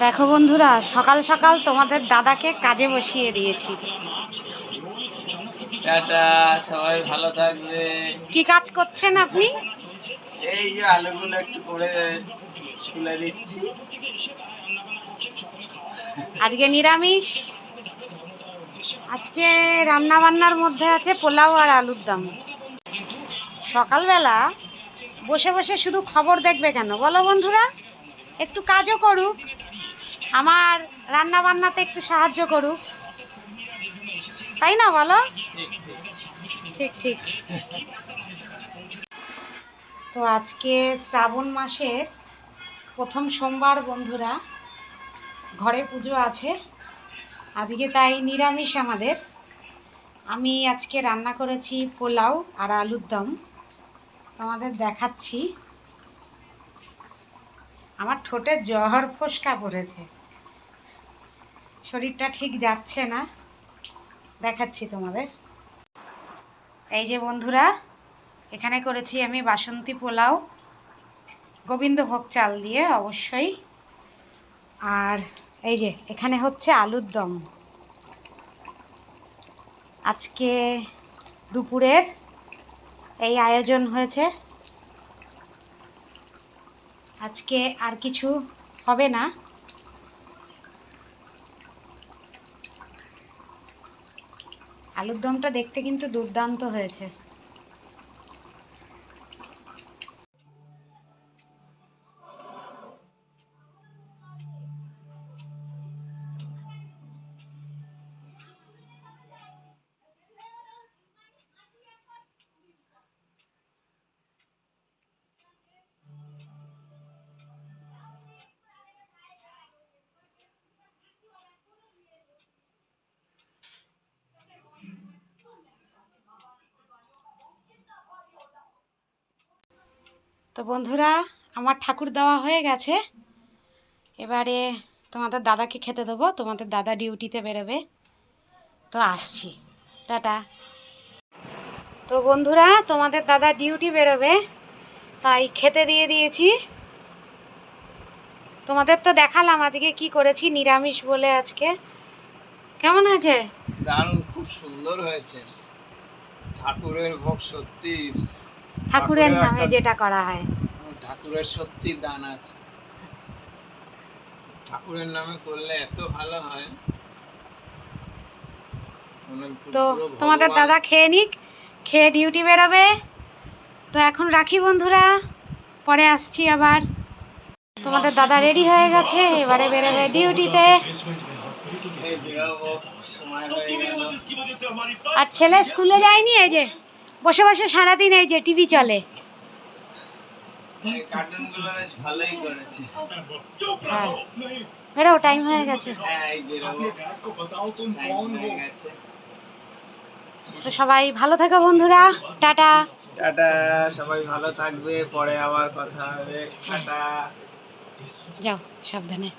দেখো বন্ধুরা, সকাল সকাল তোমাদের দাদাকে কাজে বসিয়ে দিয়েছি। টাটা, সবাই ভালো থাকবে। কি কাজ করছেন আপনি? এই যে আলুগুলো একটু করে ছুলে দিচ্ছি। আজকে নিরামিষ। আজকে রান্না বান্নার মধ্যে আছে পোলাও আর আলুর দম। সকালবেলা বসে বসে শুধু খবর দেখবে কেন বলো বন্ধুরা? একটু কাজও করুক, আমার রান্না বান্নাতে একটু সাহায্য করুক, তাই না বলো? ঠিক ঠিক। তো আজকে শ্রাবণ মাসের প্রথম সোমবার বন্ধুরা, ঘরে পুজো আছে আজকে, তাই নিরামিষ আমাদের। আমি আজকে রান্না করেছি পোলাও আর আলুর দম, তোমাদের দেখাচ্ছি। আমার ঠোঁটে জ্বর ফোসকা পড়েছে, শরীরটা ঠিক যাচ্ছে না, দেখাচ্ছি তোমাদের। এই যে বন্ধুরা, এখানে করেছি আমি বাসন্তী পোলাও, গোবিন্দভোগ চাল দিয়ে অবশ্যই। আর এই যে এখানে হচ্ছে আলুর দম। আজকে দুপুরের এই আয়োজন হয়েছে, আজকে আর কিছু হবে না। আলুর দমটা দেখতে কিন্তু দুর্দান্ত হয়েছে। তো বন্ধুরা, আমার ঠাকুর দেওয়া হয়ে গেছে, এবারে তোমাদের দাদাকে খেতে দেবো। তোমাদের দাদা ডিউটিতে বেরোবে, তো আসছি, টাটা। তো বন্ধুরা, তোমাদের দাদা ডিউটি বেরোবে, তাই খেতে দিয়ে দিয়েছি। তোমাদের তো দেখালাম আজকে কি করেছি, নিরামিষ বলে। আজকে কেমন হয়েছে? দারুণ, খুব সুন্দর হয়েছে। ঠাকুরের ভোগ সত্যি, ঠাকুরের নামে যেটা করা হয়, ঠাকুরের সত্যি দান আছে। ঠাকুরের নামে করলে এত ভালো হয়। তো তোমাদের দাদা খেয়ে নিক, খেয়ে ডিউটি বেরোবে। তো এখন রাখি বন্ধুরা, পরে আসছি আবার। তোমাদের দাদা রেডি হয়ে গেছে, এবারে বেরোবে ডিউটিতে। আর ছেলে স্কুলে যায়নি, এই যে বসে বসে সারাদিন এই যে টিভি চলে। হ্যাঁ, বেরো, টাইম হয়ে গেছে। তো সবাই ভালো থেকো বন্ধুরা, টাটা। টাটা, সবাই ভালো থাকবে, পরে আবার কথা হবে। টাটা, যাও সাবধানে।